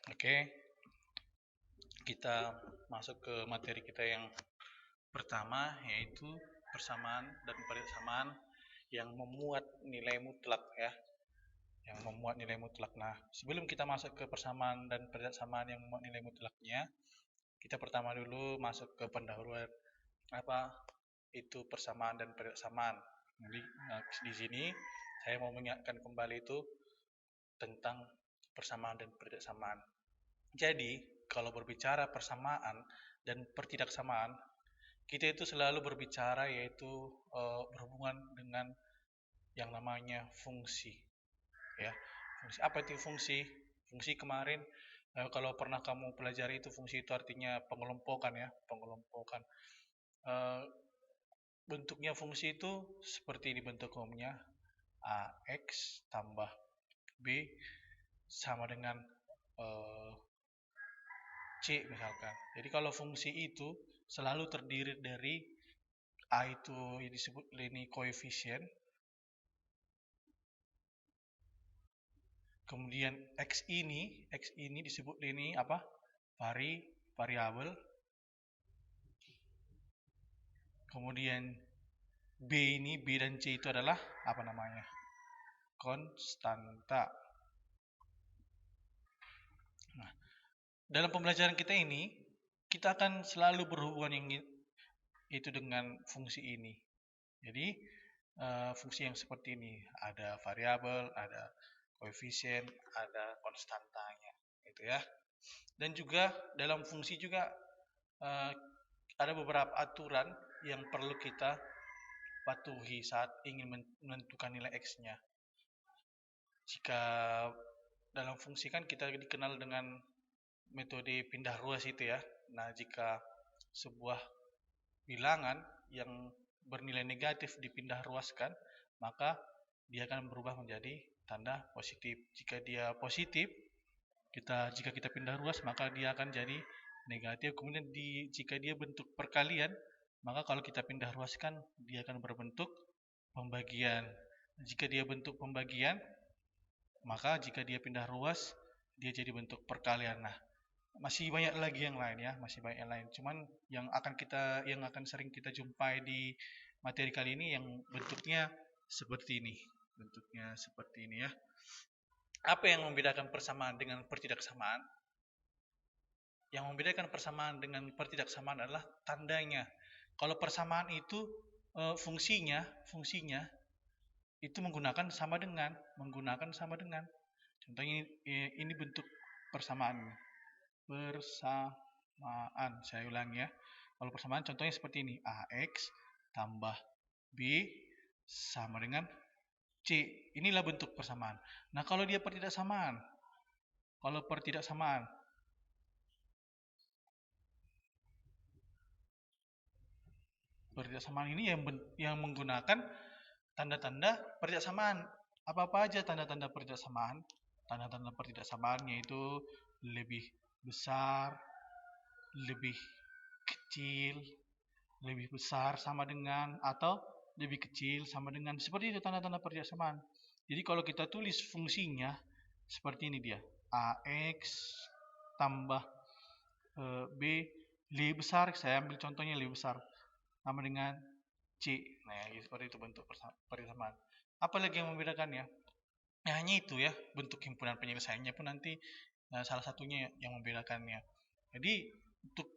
Oke, kita masuk ke materi kita yang pertama, yaitu persamaan dan persamaan yang memuat nilai mutlak ya. Yang memuat nilai mutlak. Nah, sebelum kita masuk ke persamaan dan persamaan yang memuat nilai mutlaknya, kita pertama dulu masuk ke pendahuluan apa itu persamaan dan persamaan. Jadi di sini saya mau mengingatkan kembali itu tentang persamaan dan persamaan. Jadi, kalau berbicara persamaan dan pertidaksamaan, kita itu selalu berbicara yaitu berhubungan dengan yang namanya fungsi, ya. Fungsi apa itu fungsi? Fungsi kemarin kalau pernah kamu pelajari itu fungsi itu artinya pengelompokan ya, pengelompokan. Eh, bentuknya fungsi itu seperti di bentuk umumnya AX tambah B sama dengan eh, C misalkan. Jadi kalau fungsi itu selalu terdiri dari A itu disebut ini koefisien, kemudian X ini disebut ini apa? Variabel. Kemudian B dan C itu adalah apa namanya? Konstanta. Nah, dalam pembelajaran kita ini kita akan selalu berhubungan yang itu dengan fungsi ini. Jadi fungsi yang seperti ini ada variabel, ada koefisien, ada konstantanya, gitu ya. Dan juga dalam fungsi juga ada beberapa aturan yang perlu kita patuhi saat ingin menentukan nilai x-nya. Jika dalam fungsi kan kita dikenal dengan metode pindah ruas itu ya. Nah, jika sebuah bilangan yang bernilai negatif dipindah ruaskan, maka dia akan berubah menjadi tanda positif. Jika dia positif, jika kita pindah ruas, maka dia akan jadi negatif. Kemudian jika dia bentuk perkalian, maka kalau kita pindah ruaskan, dia akan berbentuk pembagian. Jika dia bentuk pembagian, maka jika dia pindah ruas, dia jadi bentuk perkalian. Nah, masih banyak lagi yang lain ya, masih banyak yang lain. Cuman yang akan sering kita jumpai di materi kali ini yang bentuknya seperti ini. Bentuknya seperti ini ya. Apa yang membedakan persamaan dengan pertidaksamaan? Yang membedakan persamaan dengan pertidaksamaan adalah tandanya. Kalau persamaan itu fungsinya itu menggunakan sama dengan. Contohnya ini bentuk persamaan. Saya ulangi ya. Kalau persamaan contohnya seperti ini, AX tambah B sama dengan C. Inilah bentuk persamaan. Nah, kalau dia pertidaksamaan, pertidaksamaan ini yang menggunakan tanda-tanda pertidaksamaan. Apa-apa aja tanda-tanda pertidaksamaan? Tanda-tanda pertidaksamaan yaitu lebih besar, lebih kecil, lebih besar sama dengan, atau lebih kecil sama dengan. Seperti itu tanda-tanda pertidaksamaan. Jadi kalau kita tulis fungsinya seperti ini dia. AX tambah B lebih besar, saya ambil contohnya lebih besar sama dengan C. Nah, seperti itu bentuk persamaan. Apalagi yang membedakannya? Ya, hanya itu ya, bentuk himpunan penyelesaiannya pun nanti salah satunya yang membedakannya. Jadi untuk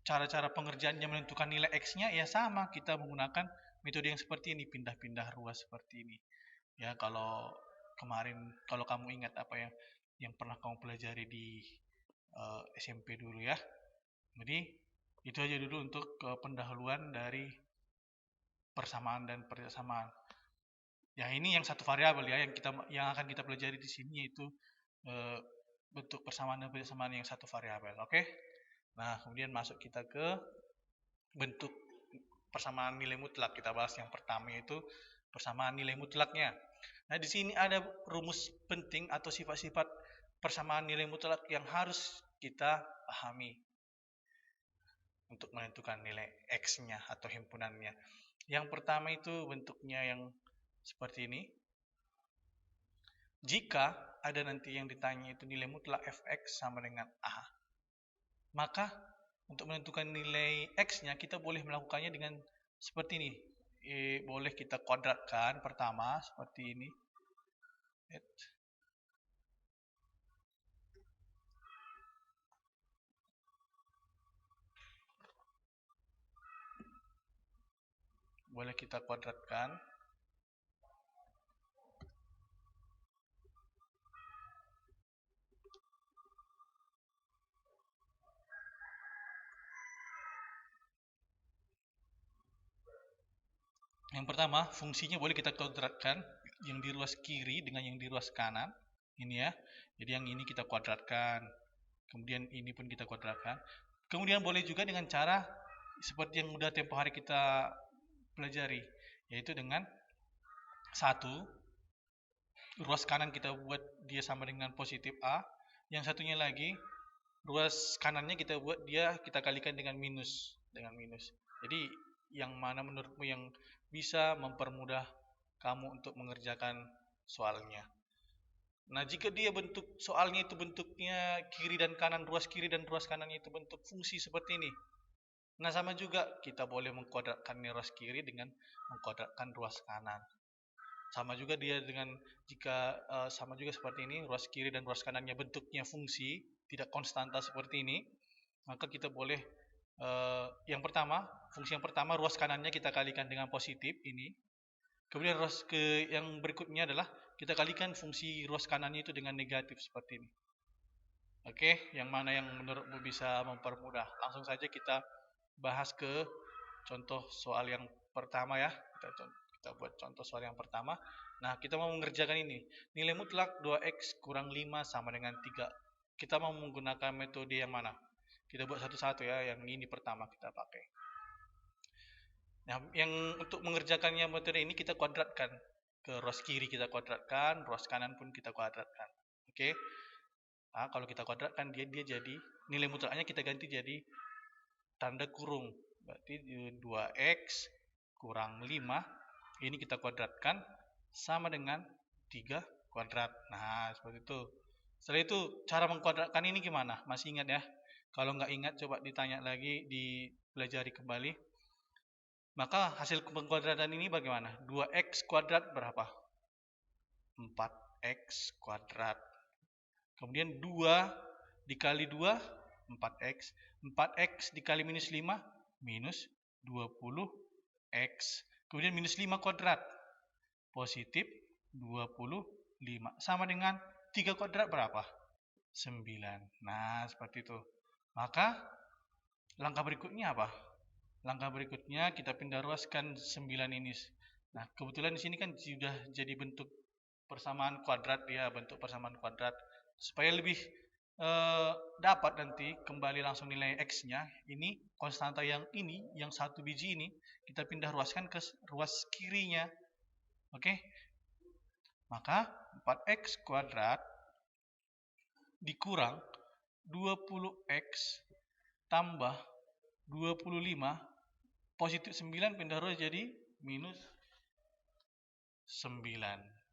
cara-cara pengerjaannya menentukan nilai X-nya ya sama, kita menggunakan metode yang seperti ini, pindah-pindah ruas seperti ini. Ya, kalau kalau kamu ingat apa yang pernah kamu pelajari di SMP dulu ya. Jadi itu aja dulu untuk pendahuluan dari persamaan dan persamaan. Ya, ini yang satu variabel ya yang akan kita pelajari di sini yaitu bentuk persamaan dan persamaan yang satu variabel. Oke. Nah, kemudian masuk kita ke bentuk persamaan nilai mutlak. Kita bahas yang pertama yaitu persamaan nilai mutlaknya. Nah, di sini ada rumus penting atau sifat-sifat persamaan nilai mutlak yang harus kita pahami untuk menentukan nilai X-nya atau himpunannya. Yang pertama itu bentuknya yang seperti ini. Jika ada nanti yang ditanya itu nilai mutlak fx sama dengan a, maka untuk menentukan nilai x-nya kita boleh melakukannya dengan seperti ini. Boleh kita kuadratkan pertama seperti ini. Boleh kita kuadratkan. Yang pertama, fungsinya boleh kita kuadratkan yang di ruas kiri dengan yang di ruas kanan. Ini ya. Jadi yang ini kita kuadratkan. Kemudian ini pun kita kuadratkan. Kemudian boleh juga dengan cara seperti yang udah tempo hari kita pelajari, yaitu dengan satu ruas kanan kita buat dia sama dengan positif A, yang satunya lagi ruas kanannya kita buat dia kita kalikan dengan minus, Jadi yang mana menurutmu yang bisa mempermudah kamu untuk mengerjakan soalnya? Nah, jika dia bentuk soalnya itu bentuknya kiri dan kanan, ruas kiri dan ruas kanannya itu bentuk fungsi seperti ini. Nah, sama juga kita boleh mengkuadratkan ruas kiri dengan mengkuadratkan ruas kanan. Sama juga dia dengan jika sama juga seperti ini, ruas kiri dan ruas kanannya bentuknya fungsi, tidak konstanta seperti ini, maka kita boleh yang pertama, fungsi yang pertama ruas kanannya kita kalikan dengan positif ini. Kemudian yang berikutnya adalah kita kalikan fungsi ruas kanannya itu dengan negatif seperti ini. Oke, yang mana yang menurutmu bisa mempermudah? Langsung saja kita bahas ke contoh soal yang pertama ya. Kita buat contoh soal yang pertama. Nah, kita mau mengerjakan ini. Nilai mutlak 2x kurang 5 sama dengan 3. Kita mau menggunakan metode yang mana? Kita buat satu-satu ya. Yang ini pertama kita pakai. Nah, yang untuk mengerjakannya metode ini kita kuadratkan. Ke ruas kiri kita kuadratkan, ruas kanan pun kita kuadratkan. Oke. Nah, kalau kita kuadratkan dia jadi nilai mutlaknya kita ganti jadi tanda kurung. Berarti 2x kurang 5 ini kita kuadratkan sama dengan 3 kuadrat. Nah, seperti itu. Setelah itu cara mengkuadratkan ini gimana? Masih ingat ya? Kalau nggak ingat coba ditanya lagi, dipelajari kembali. Maka hasil pengkuadratan ini bagaimana? 2x kuadrat berapa? 4x kuadrat. Kemudian 2 dikali 2, 4x. 4x dikali minus 5, minus 20x. Kemudian minus 5 kuadrat, positif 25. Sama dengan 3 kuadrat berapa? 9. Nah, seperti itu. Maka, langkah berikutnya apa? Langkah berikutnya kita pindah ruaskan 9 ini. Nah, kebetulan di sini kan sudah jadi bentuk persamaan kuadrat ya, bentuk persamaan kuadrat. Supaya lebih dapat nanti kembali langsung nilai x-nya, ini konstanta yang ini, yang satu biji ini, kita pindah ruaskan ke ruas kirinya. Oke? Maka 4x kuadrat dikurang 20x tambah 25, positif 9 pindah ruas jadi minus 9.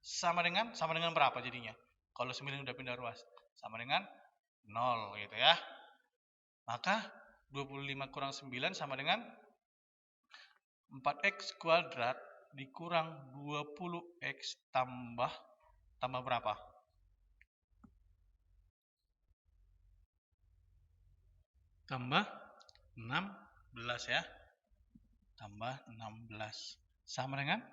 Sama dengan berapa jadinya? Kalau 9 udah pindah ruas, sama dengan 0 gitu ya. Maka 25 kurang 9 sama dengan 4x kuadrat dikurang 20x tambah berapa? Tambah 16 ya. Tambah 16 sama dengan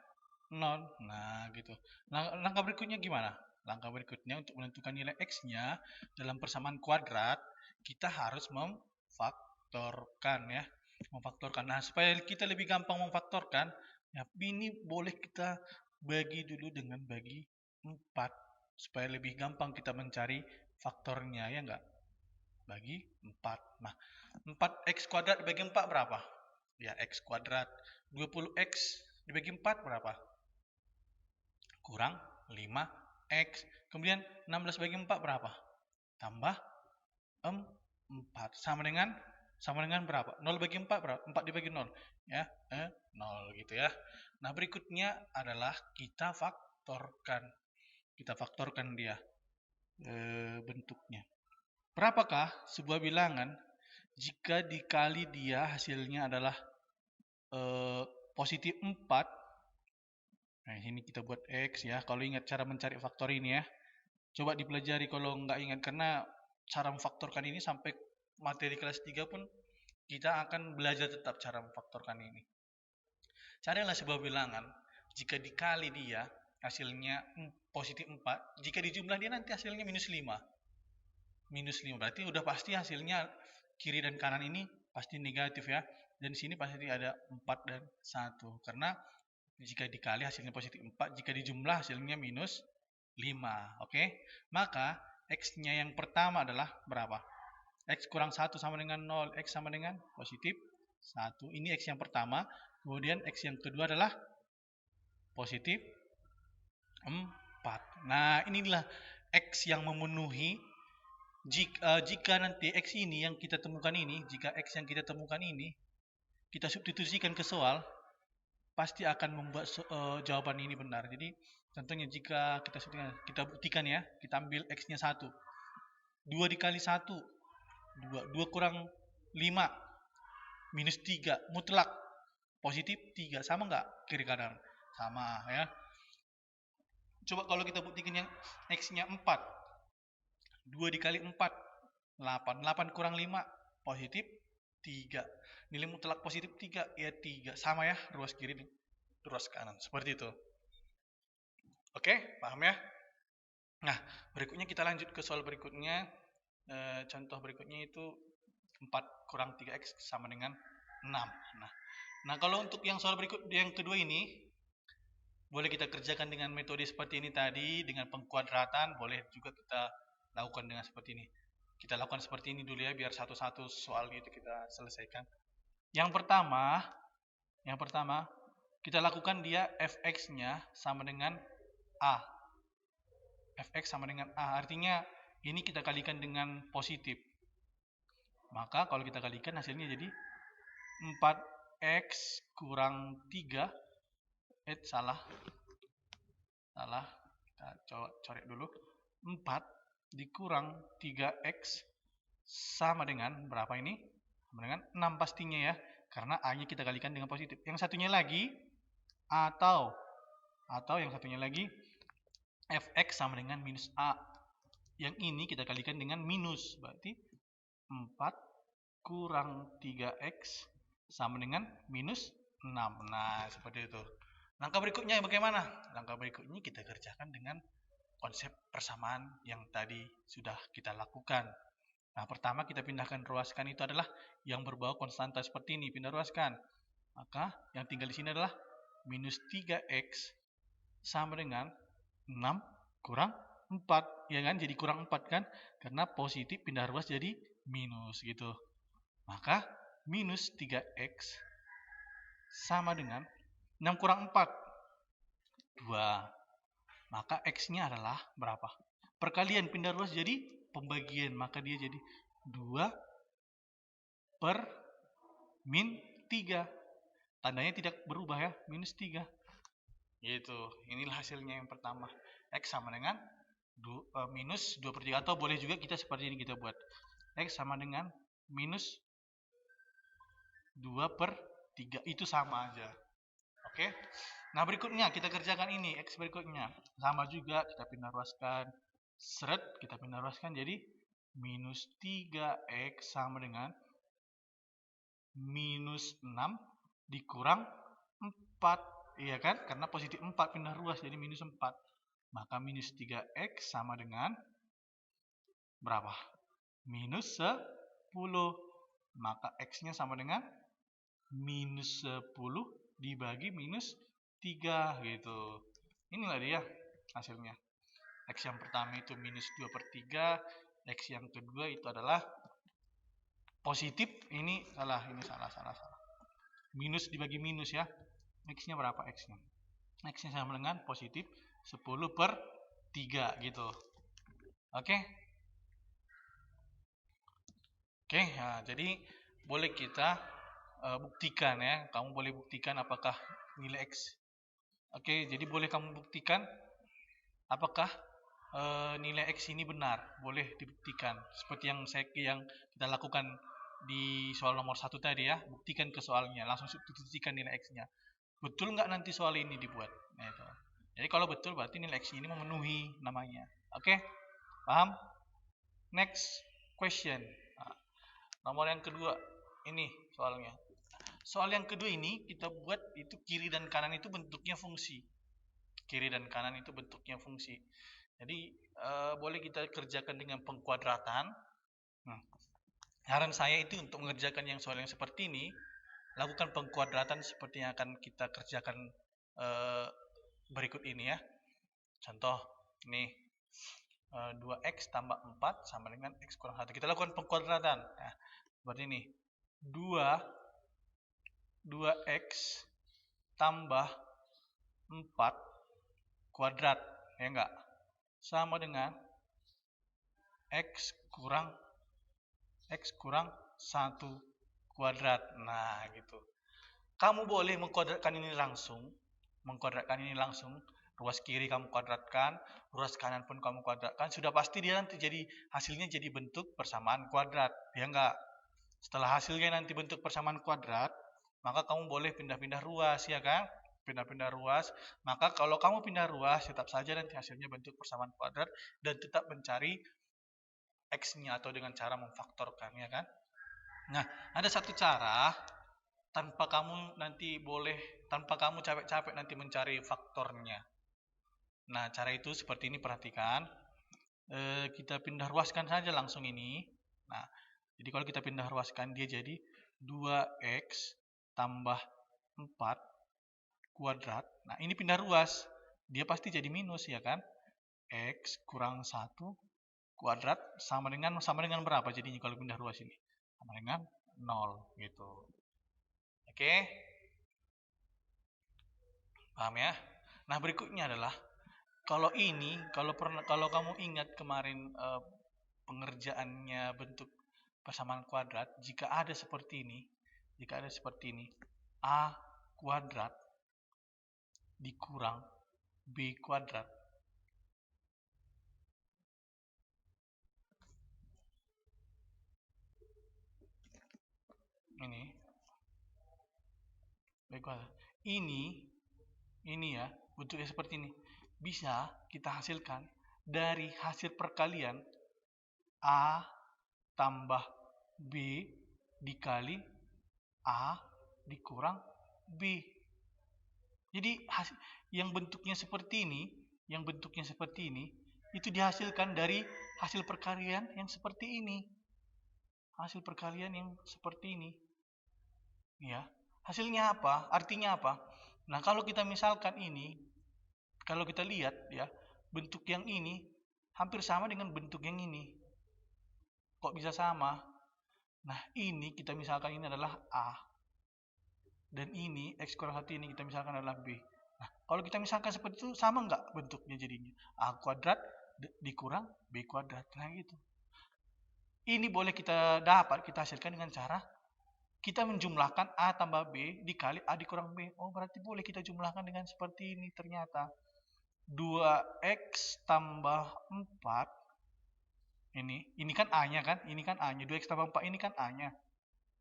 0. Nah, gitu. Nah, langkah berikutnya gimana? Langkah berikutnya untuk menentukan nilai x-nya dalam persamaan kuadrat, kita harus memfaktorkan ya. Memfaktorkan. Nah, supaya kita lebih gampang memfaktorkan, ya, ini boleh kita bagi dulu dengan bagi 4 supaya lebih gampang kita mencari faktornya ya enggak? Bagi 4. Nah, 4x kuadrat dibagi 4 berapa? Ya, x kuadrat. 20x dibagi 4 berapa? Kurang 5x. Kemudian 16 bagi 4 berapa? Tambah 4. Sama dengan berapa? 0 bagi 4 berapa? 4 dibagi 0. Ya, 0 gitu ya. Nah, berikutnya adalah kita faktorkan. Kita faktorkan dia. bentuknya. Berapakah sebuah bilangan jika dikali dia hasilnya adalah positif 4? Nah, ini kita buat X ya. Kalau ingat cara mencari faktor ini ya. Coba dipelajari kalau nggak ingat, karena cara memfaktorkan ini sampai materi kelas 3 pun kita akan belajar tetap cara memfaktorkan ini. Carilah sebuah bilangan, jika dikali dia hasilnya positif 4, jika dijumlah dia nanti hasilnya minus 5. Minus 5 berarti udah pasti hasilnya kiri dan kanan ini pasti negatif ya. Dan di sini pasti ada 4 dan 1. Karena jika dikali hasilnya positif 4, jika dijumlah hasilnya minus 5. Oke? Maka X-nya yang pertama adalah berapa? X kurang 1 sama dengan 0. X sama dengan positif 1. Ini X yang pertama. Kemudian X yang kedua adalah positif 4. Nah, inilah X yang memenuhi. Jika nanti X ini yang kita temukan ini, jika X yang kita temukan ini, kita substitusikan ke soal, pasti akan membuat jawaban ini benar. Jadi, contohnya jika kita buktikan ya, kita ambil X-nya 1. 2 dikali 1, 2. 2 kurang 5, minus 3. Mutlak, positif 3. Sama nggak kiri kanan? Sama ya. Coba kalau kita buktikan yang X-nya 4. 2 dikali 4, 8. 8 kurang 5, positif 3. Nilai mutlak positif 3, ya 3. Sama ya, ruas kiri dan ruas kanan. Seperti itu. Oke, paham ya? Nah, berikutnya kita lanjut ke soal berikutnya. Contoh berikutnya itu 4 kurang 3X sama dengan 6. Nah, kalau untuk yang soal berikut, yang kedua ini, boleh kita kerjakan dengan metode seperti ini tadi, dengan pengkuadratan, boleh juga kita lakukan dengan seperti ini. Kita lakukan seperti ini dulu ya, biar satu-satu soal itu kita selesaikan. Yang pertama, kita lakukan dia fx-nya sama dengan A. Fx sama dengan A, artinya ini kita kalikan dengan positif. Maka kalau kita kalikan hasilnya jadi 4x kurang 3. Salah. Kita coret dulu. 4 dikurang 3x sama dengan berapa ini? Sama dengan 6 pastinya ya. Karena A-nya kita kalikan dengan positif. Yang satunya lagi, atau yang satunya lagi, fx sama dengan minus A. Yang ini kita kalikan dengan minus. Berarti 4 kurang 3x sama dengan minus 6. Nah, seperti itu. Langkah berikutnya bagaimana? Langkah berikutnya kita kerjakan dengan konsep persamaan yang tadi sudah kita lakukan. Nah, pertama kita pindahkan ruaskan itu adalah yang berbau konstanta seperti ini, pindah ruaskan. Maka yang tinggal di sini adalah minus 3x sama dengan 6 kurang 4, ya kan? Jadi kurang 4 kan? Karena positif pindah ruas jadi minus gitu. Maka minus 3x sama dengan 6 kurang 4, 2. Maka X-nya adalah berapa? Perkalian pindah ruas jadi pembagian. Maka dia jadi 2 per min 3. Tandanya tidak berubah ya, minus 3. Gitu. Inilah hasilnya yang pertama. X sama dengan minus 2 per 3. Atau boleh juga kita seperti ini kita buat. X sama dengan minus 2 per 3. Itu sama aja. Oke. Nah, berikutnya kita kerjakan ini, X berikutnya. Sama juga, kita pindah ruaskan. Seret, kita pindah ruaskan jadi minus 3X sama dengan minus 6 dikurang 4. Iya kan? Karena positif 4 pindah ruas jadi minus 4. Maka minus 3X sama dengan berapa? Minus 10. Maka X-nya sama dengan minus 10 dibagi minus 3 gitu. Inilah dia hasilnya. X yang pertama itu minus 2 per 3. X yang kedua itu adalah positif. Ini salah. Minus dibagi minus ya. X-nya berapa X-nya? X-nya sama dengan positif 10 per 3 gitu. Oke. Nah, jadi boleh kita buktikan ya. Kamu boleh buktikan apakah nilai X. Oke, jadi boleh kamu buktikan apakah nilai X ini benar, boleh dibuktikan. Seperti yang kita lakukan di soal nomor 1 tadi ya, buktikan ke soalnya, langsung substitusikan nilai X-nya. Betul nggak nanti soal ini dibuat? Nah, itu. Jadi kalau betul berarti nilai X ini memenuhi namanya. Oke? Paham? Next question. Nah, nomor yang kedua, ini soalnya. Soal yang kedua ini kita buat itu kiri dan kanan itu bentuknya fungsi. Kiri dan kanan itu bentuknya fungsi. Jadi boleh kita kerjakan dengan pengkuadratan. Saran saya itu untuk mengerjakan yang soal yang seperti ini, lakukan pengkuadratan seperti yang akan kita kerjakan berikut ini ya. Contoh, nih 2x tambah 4 sama dengan x kurang 1. Kita lakukan pengkuadratan. Nah, seperti ini. 2x tambah 4 kuadrat, ya enggak? Sama dengan x kurang 1 kuadrat. Nah, gitu. Kamu boleh mengkuadratkan ini langsung. Ruas kiri kamu kuadratkan, ruas kanan pun kamu kuadratkan. Sudah pasti dia nanti hasilnya jadi bentuk persamaan kuadrat, ya enggak? Setelah hasilnya nanti bentuk persamaan kuadrat, maka kamu boleh pindah-pindah ruas, ya kan? Pindah-pindah ruas. Maka kalau kamu pindah ruas, tetap saja nanti hasilnya bentuk persamaan kuadrat dan tetap mencari X-nya atau dengan cara memfaktorkan, ya kan? Nah, ada satu cara tanpa kamu capek-capek nanti mencari faktornya. Nah, cara itu seperti ini, perhatikan. Kita pindah ruaskan saja langsung ini. Nah, jadi kalau kita pindah ruaskan, dia jadi 2x tambah 4 kuadrat. Nah, ini pindah ruas. Dia pasti jadi minus, ya kan? X kurang 1 kuadrat sama dengan berapa jadinya kalau pindah ruas ini? Sama dengan 0, gitu. Oke? Paham ya? Nah, berikutnya adalah kalau kamu ingat kemarin pengerjaannya bentuk persamaan kuadrat, jika ada seperti ini, A kuadrat dikurang B kuadrat. Ini B kuadrat. Ini ya, bentuknya seperti ini. Bisa kita hasilkan dari hasil perkalian A tambah B dikali A dikurang B. Jadi yang bentuknya seperti ini itu dihasilkan dari hasil perkalian yang seperti ini. Ya, hasilnya apa? Artinya apa? Nah, kalau kita misalkan ini, kalau kita lihat ya, bentuk yang ini hampir sama dengan bentuk yang ini. Kok bisa sama? Nah, ini kita misalkan ini adalah A. Dan ini X kurang 1 ini kita misalkan adalah B. Nah, kalau kita misalkan seperti itu, sama nggak bentuknya jadinya? A kuadrat dikurang B kuadrat. Nah, gitu. Ini boleh kita hasilkan dengan cara kita menjumlahkan A tambah B dikali A dikurang B. Oh, berarti boleh kita jumlahkan dengan seperti ini ternyata. 2x tambah 4. Ini kan A-nya kan? Ini kan A-nya. 2x tambah 4 ini kan A-nya.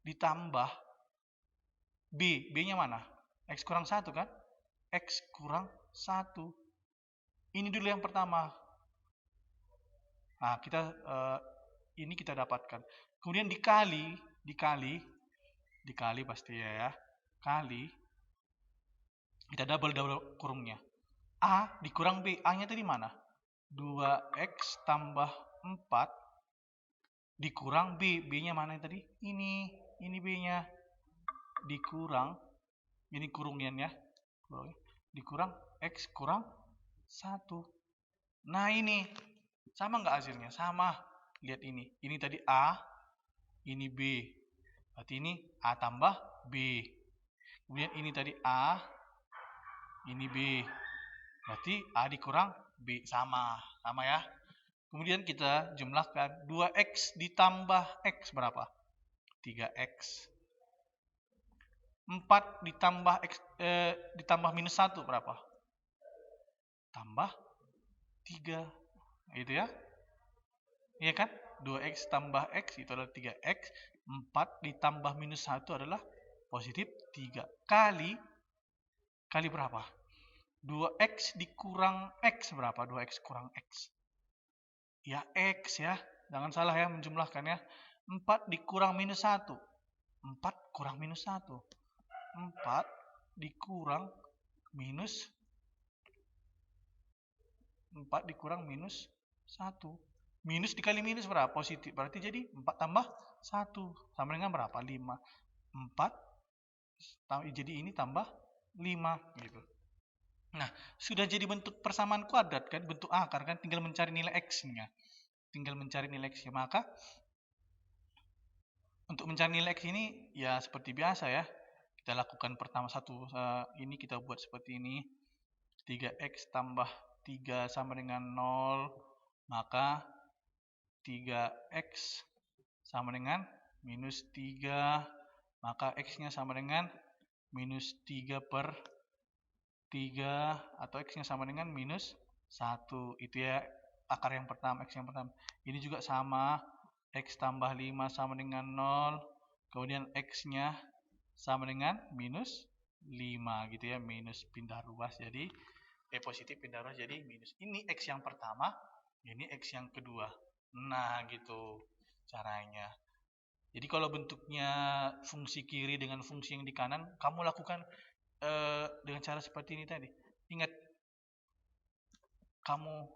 Ditambah B. B-nya mana? X kurang 1 kan? X kurang 1. Ini dulu yang pertama. Nah, ini kita dapatkan. Kemudian dikali pasti ya. Kali. Kita double kurungnya. A dikurang B. A-nya tadi mana? 2x tambah 4 dikurang B. B-nya mana tadi? Ini B-nya. Dikurang. Ini kurungnya ya. Dikurang X kurang 1. Nah, ini. Sama nggak hasilnya? Sama. Lihat ini. Ini tadi A. Ini B. Berarti ini A tambah B. Kemudian ini tadi A. Ini B. Berarti A dikurang B. Sama ya. Kemudian kita jumlahkan 2x ditambah X berapa? 3x. 4 ditambah X, ditambah minus 1 berapa? Tambah 3. Itu ya. Iya kan? 2x tambah x itu adalah 3x. 4 ditambah minus 1 adalah positif 3. Kali berapa? 2x dikurang x berapa? 2x kurang x. Ya x ya. Jangan salah ya menjumlahkan ya. 4 dikurang minus 1. 4 kurang minus 1. 4 dikurang minus 4 dikurang minus 1. Minus dikali minus berapa? Positif. Berarti jadi 4 tambah 1. Sama dengan berapa? 5. 4. Jadi ini tambah 5. Gitu. Nah, sudah jadi bentuk persamaan kuadrat kan? Bentuk akar kan? Tinggal mencari nilai x-nya. Tinggal mencari nilai x-nya. Maka, untuk mencari nilai x ini, ya seperti biasa ya. Kita lakukan pertama ini kita buat seperti ini. 3x tambah 3 sama dengan 0. Maka 3x sama dengan minus 3. Maka x-nya sama dengan minus 3 per 3. Atau x-nya sama dengan minus 1. Itu ya akar yang pertama, x yang pertama. Ini juga sama. X tambah 5 sama dengan 0. Kemudian x-nya sama dengan minus 5 gitu ya. Minus pindah ruas jadi positif pindah ruas jadi minus. Ini x yang pertama, ini x yang kedua. Nah gitu caranya. Jadi kalau bentuknya fungsi kiri dengan fungsi yang di kanan, kamu lakukan dengan cara seperti ini tadi. Ingat, kamu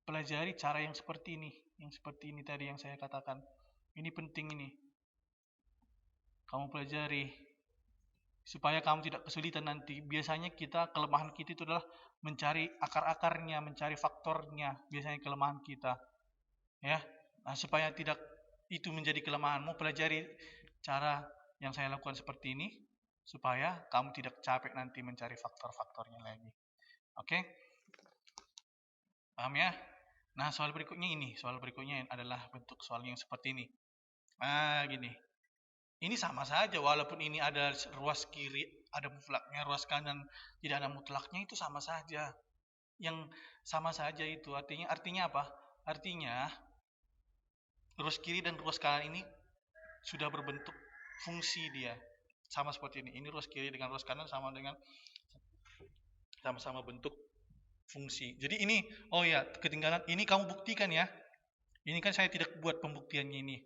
pelajari cara yang seperti ini. Yang seperti ini tadi yang saya katakan. Ini penting ini. Kamu pelajari. Supaya kamu tidak kesulitan nanti. Biasanya kelemahan kita itu adalah mencari akar-akarnya, mencari faktornya. Biasanya kelemahan kita. Ya, nah, supaya tidak itu menjadi kelemahanmu, pelajari cara yang saya lakukan seperti ini supaya kamu tidak capek nanti mencari faktor-faktornya lagi. Oke? Paham ya? Nah, soal berikutnya adalah bentuk soal yang seperti ini. Nah, gini. Ini sama saja walaupun ini ada ruas kiri, ada mutlaknya, ruas kanan tidak ada mutlaknya, itu sama saja. Yang sama saja itu artinya apa? Artinya ruas kiri dan ruas kanan ini sudah berbentuk fungsi dia. Sama seperti ini. Ini ruas kiri dengan ruas kanan sama-sama bentuk fungsi. Jadi ini, oh ya, ketinggalan. Ini kamu buktikan ya. Ini kan saya tidak buat pembuktiannya ini.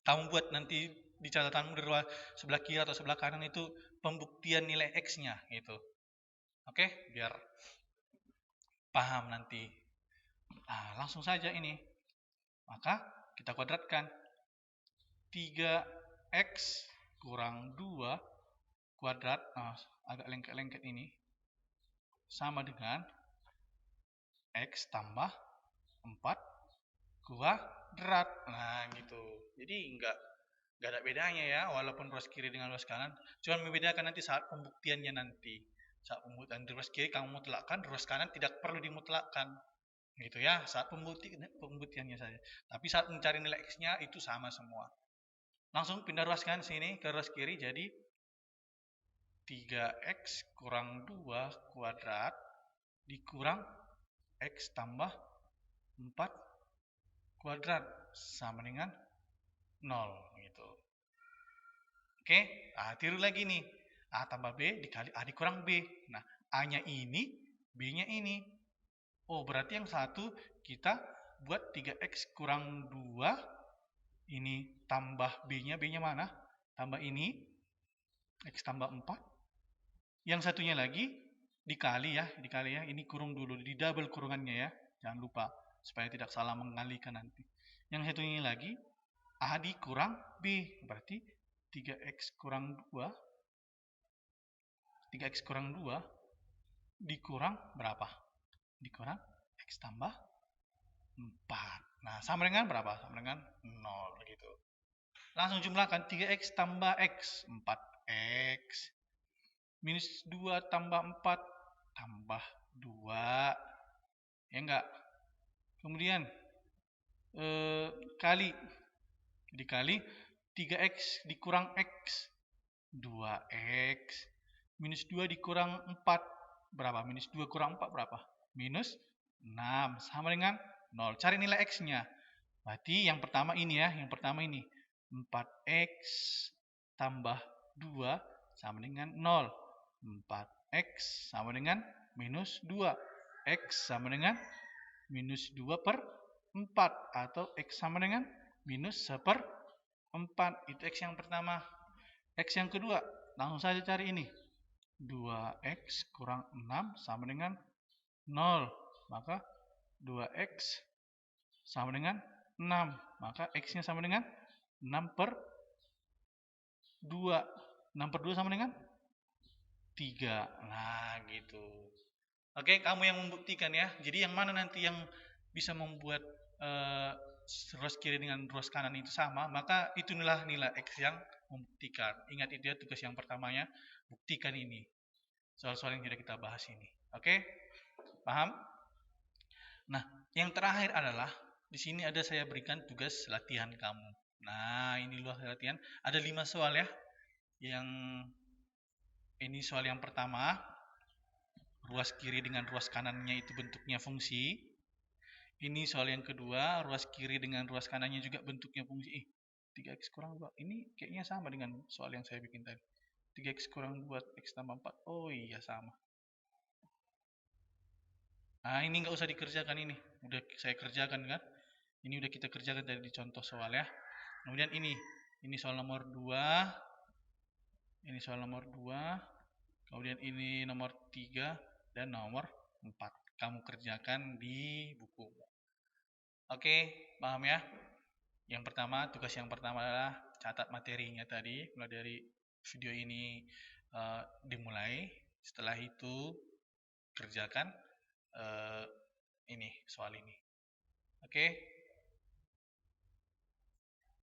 Kamu buat nanti di catatanmu di ruas sebelah kiri atau sebelah kanan itu pembuktian nilai x-nya gitu. Oke, biar paham nanti. Nah, langsung saja ini. Maka kita kuadratkan. 3x kurang 2 kuadrat, agak lengket-lengket ini, sama dengan x tambah 4 kuadrat. Nah gitu. Jadi nggak ada bedanya ya, walaupun ruas kiri dengan ruas kanan. Cuma membedakan nanti saat pembuktiannya nanti. Saat pembuktian di ruas kiri kamu mutlakkan, ruas kanan tidak perlu dimutlakkan. Gitu ya, saat pembuktiannya saja. Tapi saat mencari nilai x-nya itu sama semua. Langsung pindah ruas kanan sini ke ruas kiri, jadi 3x kurang 2 kuadrat dikurang x tambah 4 kuadrat sama dengan 0 gitu. Oke, tiru lagi nih. A tambah B dikali A dikurang B. Nah, A-nya ini, B-nya ini. Oh, berarti yang satu kita buat 3x kurang 2. Ini tambah B-nya mana? Tambah ini, x tambah 4. Yang satunya lagi dikali ya. Ini kurung dulu, di double kurungannya ya. Jangan lupa supaya tidak salah mengalihkan nanti. Yang satunya lagi A dikurang B, berarti 3x kurang 2 dikurang berapa? Dikurang x tambah 4. Nah, sama dengan berapa? Sama dengan 0 gitu. Langsung jumlahkan 3x tambah x, 4x. Minus 2 tambah 4 tambah 2. Ya enggak? Kemudian dikali 3x dikurang x, 2x. Minus 2 dikurang 4 berapa? Minus 2 kurang 4 berapa? Minus 6. Sama dengan 0. Cari nilai X-nya. Berarti yang pertama ini ya, yang pertama ini. 4X tambah 2 sama dengan 0. 4X sama dengan minus 2. X sama dengan minus 2 per 4. Atau X sama dengan minus 1/4. Itu X yang pertama. X yang kedua, langsung saja cari ini. 2X kurang 6 sama dengan 0. Maka 2X sama dengan 6. Maka X-nya sama dengan 6/2. 6/2 sama dengan 3. Nah, gitu. Oke, kamu yang membuktikan ya. Jadi yang mana nanti yang bisa membuat ruas kiri dengan ruas kanan itu sama, maka itulah nilai X yang membuktikan. Ingat itu ya, tugas yang pertamanya, buktikan ini. Soal-soal yang sudah kita bahas ini. Oke? Paham? Nah, yang terakhir adalah di sini ada saya berikan tugas latihan kamu. Nah, ini luas latihan. Ada 5 soal ya. Yang ini soal yang pertama, ruas kiri dengan ruas kanannya itu bentuknya fungsi. Ini soal yang kedua, ruas kiri dengan ruas kanannya juga bentuknya fungsi. 3x kurang 2. Ini kayaknya sama dengan soal yang saya bikin tadi. 3x kurang 2, x tambah 4. Oh iya, sama. Nah, ini nggak usah dikerjakan ini. Udah saya kerjakan kan. Ini udah kita kerjakan tadi di contoh soal ya. Kemudian ini soal nomor 2. Ini soal nomor 2. Kemudian ini nomor 3 dan nomor 4. Kamu kerjakan di buku. Oke, paham ya? Yang pertama, tugas yang pertama adalah catat materinya tadi, mulai dari video ini dimulai. Setelah itu kerjakan ini soal ini. Oke.